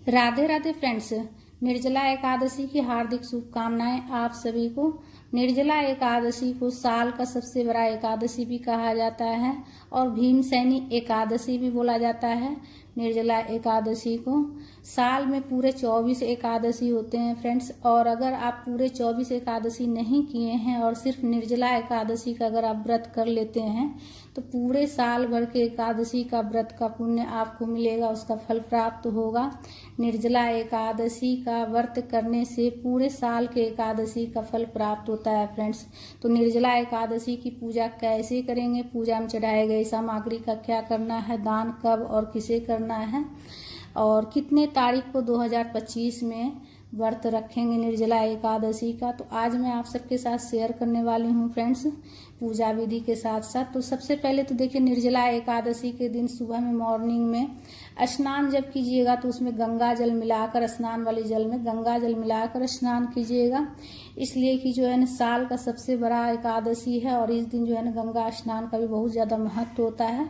Radhe Radhe friends. Nirjala Ekadashi की हार्दिक शुभकामनाएं आप सभी को। निर्जला एकादशी को साल का सबसे बड़ा एकादशी भी कहा जाता है और भीमसेनी एकादशी भी बोला जाता है। निर्जला एकादशी को साल में पूरे 24 एकादशी होते हैं फ्रेंड्स, और अगर आप पूरे 24 एकादशी नहीं किए हैं और सिर्फ निर्जला एकादशी का अगर आप व्रत कर लेते हैं तो पूरे साल भर के एकादशी का व्रत का पुण्य आपको मिलेगा, उसका फल प्राप्त होगा। निर्जला एकादशी का व्रत करने से पूरे साल के एकादशी का फल प्राप्त होता है फ्रेंड्स। तो निर्जला एकादशी की पूजा कैसे करेंगे, पूजा में चढ़ाए गए सामग्री का क्या करना है, दान कब और किसे करना है, और कितने तारीख को 2025 में व्रत रखेंगे निर्जला एकादशी का, तो आज मैं आप सबके साथ शेयर करने वाली हूँ फ्रेंड्स, पूजा विधि के साथ साथ। तो सबसे पहले तो देखिए, निर्जला एकादशी के दिन सुबह में मॉर्निंग में स्नान जब कीजिएगा तो उसमें गंगा जल मिलाकर, स्नान वाले जल में गंगा जल मिलाकर स्नान कीजिएगा, इसलिए कि जो है ना साल का सबसे बड़ा एकादशी है और इस दिन जो है ना गंगा स्नान का भी बहुत ज़्यादा महत्व होता है।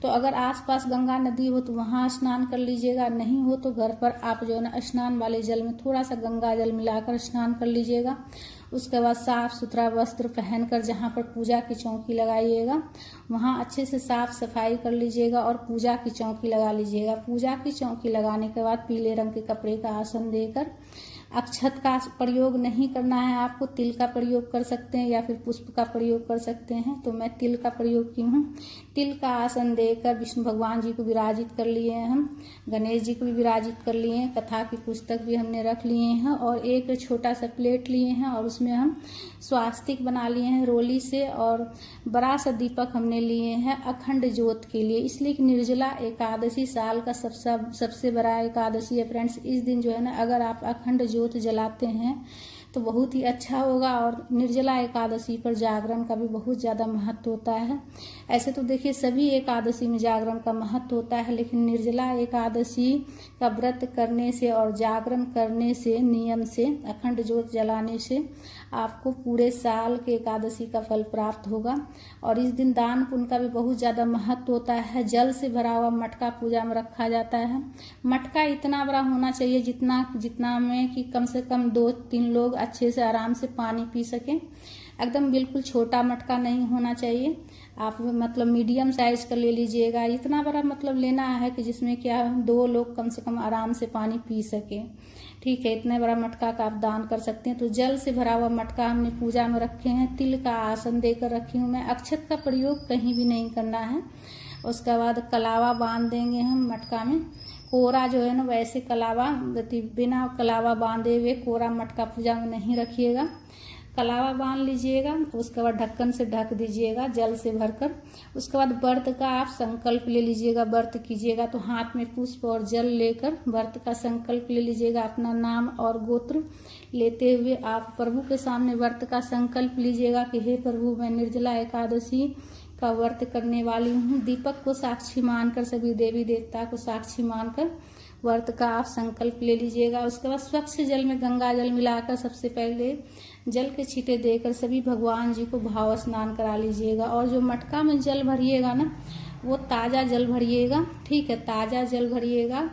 तो अगर आसपास गंगा नदी हो तो वहाँ स्नान कर लीजिएगा, नहीं हो तो घर पर आप जो है ना स्नान वाले जल में थोड़ा सा गंगा जल मिलाकर स्नान कर लीजिएगा। उसके बाद साफ सुथरा वस्त्र पहनकर जहाँ पर पूजा की चौकी लगाइएगा वहाँ अच्छे से साफ सफाई कर लीजिएगा और पूजा की चौकी लगा लीजिएगा। पूजा की चौकी लगाने के बाद पीले रंग के कपड़े का आसन देकर, अक्षत का प्रयोग नहीं करना है आपको, तिल का प्रयोग कर सकते हैं या फिर पुष्प का प्रयोग कर सकते हैं। तो मैं तिल का प्रयोग की हूँ। तिल का आसन देकर विष्णु भगवान जी को विराजित कर लिए हैं, हम गणेश जी को भी विराजित कर लिए हैं, कथा की पुस्तक भी हमने रख लिए हैं और एक छोटा सा प्लेट लिए हैं और उसमें हम स्वास्तिक बना लिए हैं रोली से, और बड़ा सा दीपक हमने लिए हैं अखंड ज्योत के लिए, इसलिए कि निर्जला एकादशी साल का सबसे बड़ा एकादशी है फ्रेंड्स। इस दिन जो है ना अगर आप अखंड ज्योत जलाते हैं तो बहुत ही अच्छा होगा, और निर्जला एकादशी पर जागरण का भी बहुत ज़्यादा महत्व होता है। ऐसे तो देखिए सभी एकादशी में जागरण का महत्व होता है, लेकिन निर्जला एकादशी का व्रत करने से और जागरण करने से, नियम से, अखंड ज्योत जलाने से आपको पूरे साल के एकादशी का फल प्राप्त होगा। और इस दिन दान पुण्य का भी बहुत ज़्यादा महत्व होता है। जल से भरा हुआ मटका पूजा में रखा जाता है। मटका इतना बड़ा होना चाहिए जितना में कि कम से कम 2-3 लोग अच्छे से आराम से पानी पी सकें। एकदम बिल्कुल छोटा मटका नहीं होना चाहिए, आप मतलब मीडियम साइज का ले लीजिएगा। इतना बड़ा मतलब लेना है कि जिसमें क्या 2 लोग कम से कम आराम से पानी पी सकें, ठीक है। इतने बड़ा मटका का आप दान कर सकते हैं। तो जल से भरा हुआ मटका हमने पूजा में रखे हैं। तिल का आसन देकर रखी हूँ मैं। अक्षत का प्रयोग कहीं भी नहीं करना है। उसके बाद कलावा बांध देंगे हम मटका में। कोरा जो है ना वैसे कलावा, बिना कलावा बांधे हुए कोरा मटका पूजा में नहीं रखिएगा, कलावा बांध लीजिएगा। उसके बाद ढक्कन से ढक दीजिएगा जल से भरकर। उसके बाद व्रत का आप संकल्प ले लीजिएगा, व्रत कीजिएगा तो हाथ में पुष्प और जल लेकर व्रत का संकल्प ले लीजिएगा। अपना नाम और गोत्र लेते हुए आप प्रभु के सामने व्रत का संकल्प लीजिएगा कि हे प्रभु, मैं निर्जला एकादशी का व्रत करने वाली हूँ। दीपक को साक्षी मानकर, सभी देवी देवता को साक्षी मानकर व्रत का आप संकल्प ले लीजिएगा। उसके बाद स्वच्छ जल में गंगा जल मिलाकर सबसे पहले जल के छींटे देकर सभी भगवान जी को भाव स्नान करा लीजिएगा। और जो मटका में जल भरिएगा ना वो ताज़ा जल भरिएगा, ठीक है, ताज़ा जल भरिएगा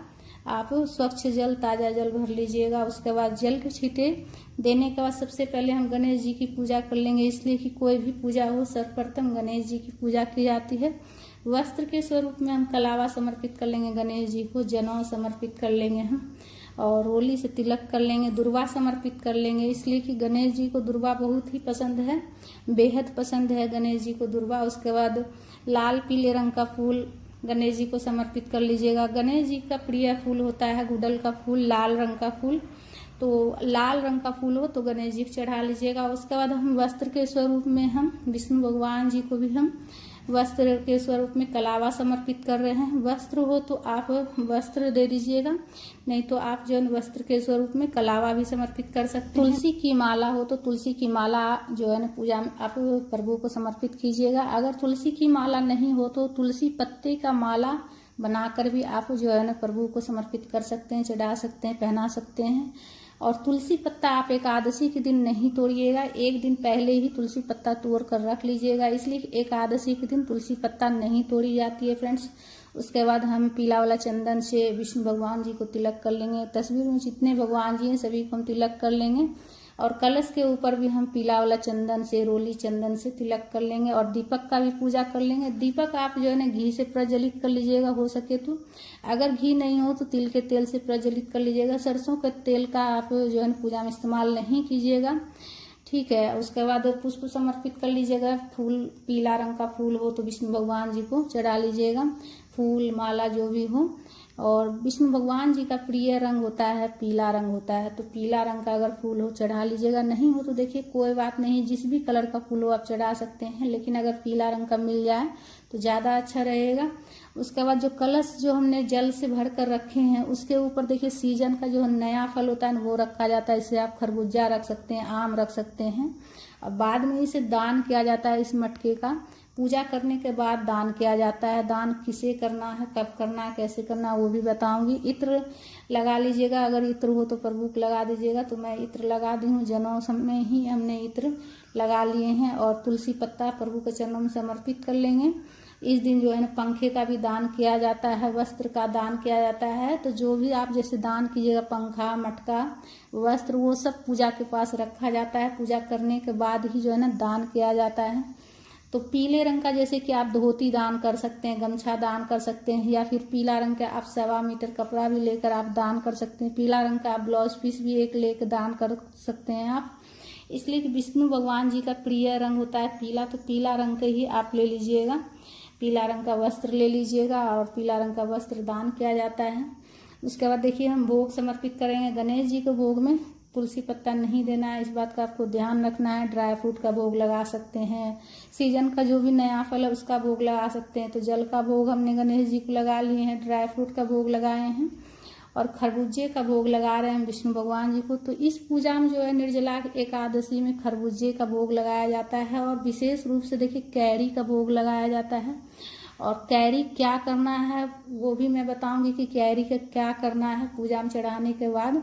आप, स्वच्छ जल, ताज़ा जल भर लीजिएगा। उसके बाद जल के छींटे देने के बाद सबसे पहले हम गणेश जी की पूजा कर लेंगे, इसलिए कि कोई भी पूजा हो सर्वप्रथम गणेश जी की पूजा की जाती है। वस्त्र के स्वरूप में हम कलावा समर्पित कर लेंगे गणेश जी को, जनेऊ समर्पित कर लेंगे हम, और रोली से तिलक कर लेंगे, दुर्वा समर्पित कर लेंगे, इसलिए कि गणेश जी को दुर्वा बहुत ही पसंद है, बेहद पसंद है गणेश जी को दुर्वा। उसके बाद लाल पीले रंग का फूल गणेश जी को समर्पित कर लीजिएगा। गणेश जी का प्रिय फूल होता है गुड़हल का फूल, लाल रंग का फूल, तो लाल रंग का फूल हो तो गणेश जी को चढ़ा लीजिएगा। उसके बाद हम वस्त्र के स्वरूप में हम विष्णु भगवान जी को भी हम वस्त्र के स्वरूप में कलावा समर्पित कर रहे हैं। वस्त्र हो तो आप वस्त्र दे दीजिएगा, नहीं तो आप जो वस्त्र के स्वरूप में कलावा भी समर्पित कर सकते हैं। तुलसी की माला हो तो तुलसी की माला जो है ना पूजा में आप प्रभु को समर्पित कीजिएगा। अगर तुलसी की माला नहीं हो तो तुलसी पत्ते का माला बनाकर भी आप जो है ना प्रभु को समर्पित कर सकते हैं, चढ़ा सकते हैं, पहना सकते हैं। और तुलसी पत्ता आप एकादशी के दिन नहीं तोड़िएगा, एक दिन पहले ही तुलसी पत्ता तोड़ कर रख लीजिएगा, इसलिए एकादशी के दिन तुलसी पत्ता नहीं तोड़ी जाती है फ्रेंड्स। उसके बाद हम पीला वाला चंदन से विष्णु भगवान जी को तिलक कर लेंगे। तस्वीर में जितने भगवान जी हैं सभी को हम तिलक कर लेंगे और कलश के ऊपर भी हम पीला वाला चंदन से, रोली चंदन से तिलक कर लेंगे और दीपक का भी पूजा कर लेंगे। दीपक आप जो है ना घी से प्रज्वलित कर लीजिएगा हो सके तो, अगर घी नहीं हो तो तिल के तेल से प्रज्वलित कर लीजिएगा। सरसों के तेल का आप जो है ना पूजा में इस्तेमाल नहीं कीजिएगा, ठीक है। उसके बाद पुष्प समर्पित कर लीजिएगा। फूल, पीला रंग का फूल हो तो विष्णु भगवान जी को चढ़ा लीजिएगा, फूल माला जो भी हो। और विष्णु भगवान जी का प्रिय रंग होता है पीला रंग होता है, तो पीला रंग का अगर फूल हो चढ़ा लीजिएगा। नहीं हो तो देखिए कोई बात नहीं, जिस भी कलर का फूल हो आप चढ़ा सकते हैं, लेकिन अगर पीला रंग का मिल जाए तो ज़्यादा अच्छा रहेगा। उसके बाद जो कलश जो हमने जल से भर कर रखे हैं उसके ऊपर देखिए सीजन का जो नया फल होता है वो रखा जाता है। इससे आप खरबूजा रख सकते हैं, आम रख सकते हैं। और बाद में इसे दान किया जाता है। इस मटके का पूजा करने के बाद दान किया जाता है। दान किसे करना है, कब करना है, कैसे करना है वो भी बताऊंगी। इत्र लगा लीजिएगा, अगर इत्र हो तो प्रभु को लगा दीजिएगा। तो मैं इत्र लगा दी हूँ, जनेऊ में ही हमने इत्र लगा लिए हैं। और तुलसी पत्ता प्रभु के चरणों में समर्पित कर लेंगे। इस दिन जो है ना पंखे का भी दान किया जाता है, वस्त्र का दान किया जाता है। तो जो भी आप जैसे दान कीजिएगा, पंखा, मटका, वस्त्र, वो सब पूजा के पास रखा जाता है। पूजा करने के बाद ही जो है ना दान किया जाता है। तो पीले रंग का जैसे कि आप धोती दान कर सकते हैं, गमछा दान कर सकते हैं, या फिर पीला रंग का आप 1.25 मीटर कपड़ा भी लेकर आप दान कर सकते हैं। पीला रंग का आप ब्लाउज पीस भी एक लेकर दान कर सकते हैं आप। इसलिए कि विष्णु भगवान जी का प्रिय रंग होता है पीला, तो पीला रंग का ही आप ले लीजिएगा। पीला रंग का वस्त्र ले लीजिएगा और पीला रंग का वस्त्र दान किया जाता है। उसके बाद देखिए हम भोग समर्पित करेंगे। गणेश जी के भोग में तुलसी पत्ता नहीं देना है, इस बात का आपको ध्यान रखना है। ड्राई फ्रूट का भोग लगा सकते हैं, सीजन का जो भी नया फल है उसका भोग लगा सकते हैं। तो जल का भोग हमने गणेश जी को लगा लिए हैं, ड्राई फ्रूट का भोग लगाए हैं और खरबूजे का भोग लगा रहे हैं विष्णु भगवान जी को। तो इस पूजा में जो है निर्जला एकादशी में खरबूजे का भोग लगाया जाता है और विशेष रूप से देखिए कैरी का भोग लगाया जाता है। और कैरी क्या करना है वो भी मैं बताऊंगी कि कैरी का क्या करना है पूजा में चढ़ाने के बाद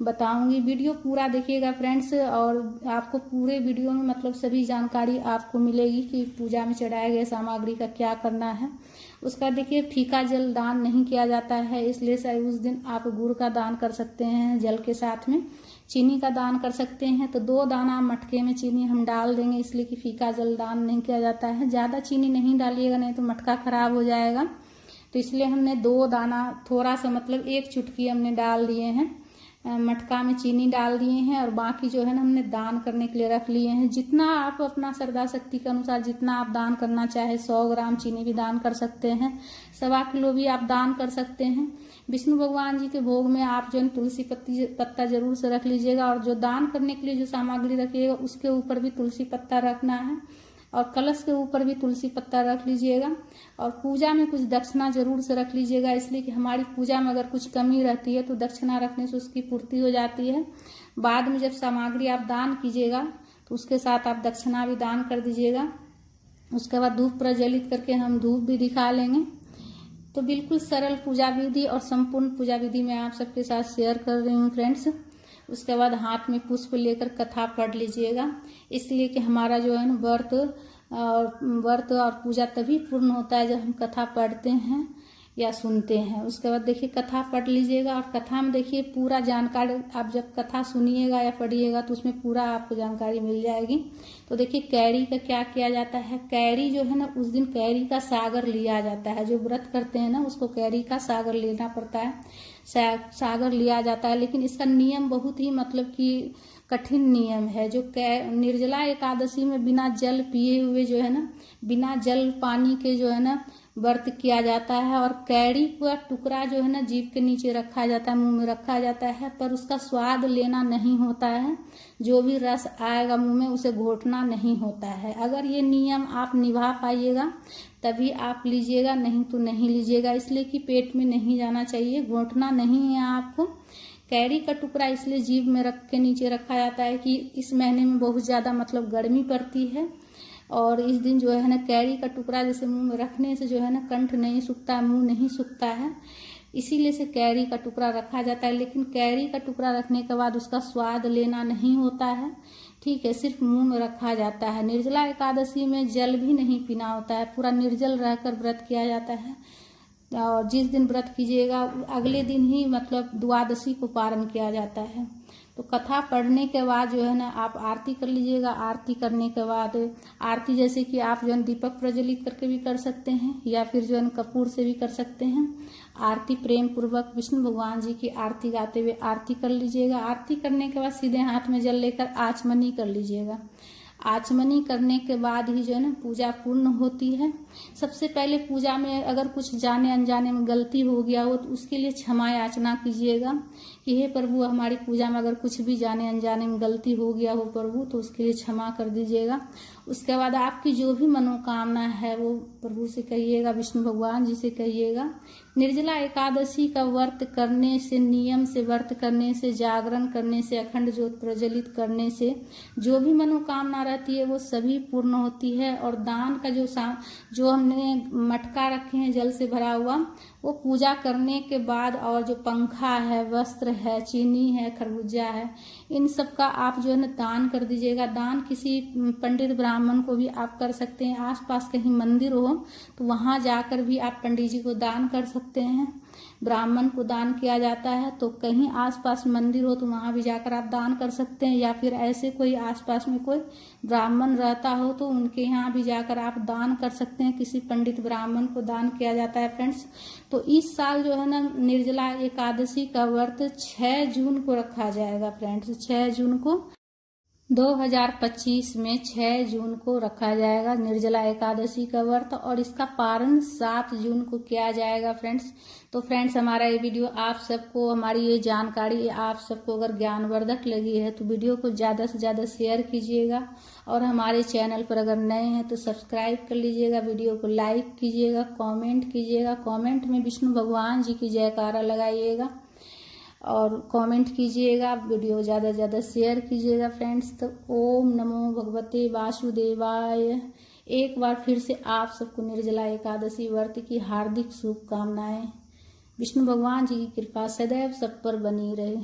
बताऊंगी। वीडियो पूरा देखिएगा फ्रेंड्स, और आपको पूरे वीडियो में मतलब सभी जानकारी आपको मिलेगी कि पूजा में चढ़ाए गए सामग्री का क्या करना है। उसका देखिए फीका जल दान नहीं किया जाता है, इसलिए उस दिन आप गुड़ का दान कर सकते हैं, जल के साथ में चीनी का दान कर सकते हैं। तो 2 दाना मटके में चीनी हम डाल देंगे, इसलिए कि फीका जल दान नहीं किया जाता है। ज़्यादा चीनी नहीं डालिएगा, नहीं तो मटका खराब हो जाएगा। तो इसलिए हमने 2 दाना, थोड़ा सा मतलब 1 चुटकी हमने डाल दिए हैं, मटका में चीनी डाल दिए हैं। और बाकी जो है ना हमने दान करने के लिए रख लिए हैं। जितना आप अपना श्रद्धा शक्ति के अनुसार जितना आप दान करना चाहे, 100 ग्राम चीनी भी दान कर सकते हैं, 1.25 किलो भी आप दान कर सकते हैं। विष्णु भगवान जी के भोग में आप जो है तुलसी पत्ता जरूर से रख लीजिएगा। और जो दान करने के लिए जो सामग्री रखिएगा उसके ऊपर भी तुलसी पत्ता रखना है और कलश के ऊपर भी तुलसी पत्ता रख लीजिएगा। और पूजा में कुछ दक्षिणा जरूर से रख लीजिएगा, इसलिए कि हमारी पूजा में अगर कुछ कमी रहती है तो दक्षिणा रखने से उसकी पूर्ति हो जाती है। बाद में जब सामग्री आप दान कीजिएगा तो उसके साथ आप दक्षिणा भी दान कर दीजिएगा। उसके बाद धूप प्रज्वलित करके हम धूप भी दिखा लेंगे। तो बिल्कुल सरल पूजा विधि और संपूर्ण पूजा विधि मैं आप सबके साथ शेयर कर रही हूँ फ्रेंड्स। उसके बाद हाथ में पुष्प लेकर कथा पढ़ लीजिएगा, इसलिए कि हमारा जो है ना व्रत और पूजा तभी पूर्ण होता है जब हम कथा पढ़ते हैं या सुनते हैं। उसके बाद देखिए कथा पढ़ लीजिएगा और कथा में देखिए पूरा जानकारी, आप जब कथा सुनिएगा या पढ़िएगा तो उसमें पूरा आपको जानकारी मिल जाएगी। तो देखिए कैरी का क्या किया जाता है। कैरी जो है ना उस दिन कैरी का सागर लिया जाता है। जो व्रत करते हैं ना उसको कैरी का सागर लेना पड़ता है, सागर लिया जाता है। लेकिन इसका नियम बहुत ही मतलब कि कठिन नियम है। जो निर्जला एकादशी में बिना जल पिए हुए जो है ना, बिना जल पानी के जो है ना व्रत किया जाता है। और कैरी का टुकड़ा जो है ना जीभ के नीचे रखा जाता है, मुंह में रखा जाता है, पर उसका स्वाद लेना नहीं होता है। जो भी रस आएगा मुंह में उसे घोटना नहीं होता है। अगर ये नियम आप निभा पाइएगा तभी आप लीजिएगा, नहीं तो नहीं लीजिएगा, इसलिए कि पेट में नहीं जाना चाहिए, घोटना नहीं है आपको। कैरी का टुकड़ा इसलिए जीभ में रख के नीचे रखा जाता है कि इस महीने में बहुत ज़्यादा मतलब गर्मी पड़ती है और इस दिन जो है ना कैरी का टुकड़ा जैसे मुंह में रखने से जो है ना कंठ नहीं सूखता, मुंह नहीं सूखता है, इसीलिए से कैरी का टुकड़ा रखा जाता है। लेकिन कैरी का टुकड़ा रखने के बाद उसका स्वाद लेना नहीं होता है, ठीक है, सिर्फ मुंह में रखा जाता है। निर्जला एकादशी में जल भी नहीं पीना होता है, पूरा निर्जल रहकर व्रत किया जाता है। और जिस दिन व्रत कीजिएगा अगले दिन ही मतलब द्वादशी को पारण किया जाता है। तो कथा पढ़ने के बाद जो है ना आप आरती कर लीजिएगा। आरती करने के बाद आरती जैसे कि आप जो है दीपक प्रज्वलित करके भी कर सकते हैं या फिर जो है कपूर से भी कर सकते हैं। आरती प्रेम पूर्वक विष्णु भगवान जी की आरती गाते हुए आरती कर लीजिएगा। आरती करने के बाद सीधे हाथ में जल लेकर आचमनी कर लीजिएगा। आचमनी करने के बाद ही जो है ना पूजा पूर्ण होती है। सबसे पहले पूजा में अगर कुछ जाने अनजाने में गलती हो गया हो तो उसके लिए क्षमा याचना कीजिएगा कि हे प्रभु हमारी पूजा में अगर कुछ भी जाने अनजाने में गलती हो गया हो प्रभु तो उसके लिए क्षमा कर दीजिएगा। उसके बाद आपकी जो भी मनोकामना है वो प्रभु से कहिएगा, विष्णु भगवान जी से कहिएगा। निर्जला एकादशी का व्रत करने से, नियम से व्रत करने से, जागरण करने से, अखंड ज्योत प्रज्वलित करने से जो भी मनोकामना रहती है वो सभी पूर्ण होती है। और दान का जो हमने मटका रखे हैं जल से भरा हुआ वो पूजा करने के बाद, और जो पंखा है, वस्त्र है, चीनी है, खरबूजा है, इन सब का आप जो है ना दान कर दीजिएगा। दान किसी पंडित ब्राह्मण को भी आप कर सकते हैं। आसपास कहीं मंदिर हो तो वहां जाकर भी आप पंडित जी को दान कर सकते हैं। ब्राह्मण को दान किया जाता है तो कहीं आसपास मंदिर हो तो वहां भी जाकर आप दान कर सकते हैं, या फिर ऐसे कोई आसपास में कोई ब्राह्मण रहता हो तो उनके यहाँ भी जाकर आप दान कर सकते हैं। किसी पंडित ब्राह्मण को दान किया जाता है फ्रेंड्स। तो इस साल जो है ना निर्जला एकादशी का व्रत 6 जून को रखा जाएगा फ्रेंड्स। 6 जून को 2025 में 6 जून को रखा जाएगा निर्जला एकादशी का व्रत, और इसका पारण 7 जून को किया जाएगा फ्रेंड्स। तो फ्रेंड्स हमारा ये वीडियो आप सबको, हमारी ये जानकारी आप सबको अगर ज्ञानवर्धक लगी है तो वीडियो को ज़्यादा से ज़्यादा शेयर कीजिएगा, और हमारे चैनल पर अगर नए हैं तो सब्सक्राइब कर लीजिएगा। वीडियो को लाइक कीजिएगा, कॉमेंट कीजिएगा, कॉमेंट में विष्णु भगवान जी की जयकारा लगाइएगा और कमेंट कीजिएगा। वीडियो ज़्यादा से ज़्यादा शेयर कीजिएगा फ्रेंड्स। तो ओम नमो भगवते वासुदेवाय। एक बार फिर से आप सबको निर्जला एकादशी व्रत की हार्दिक शुभकामनाएं। विष्णु भगवान जी की कृपा सदैव सब पर बनी रहे।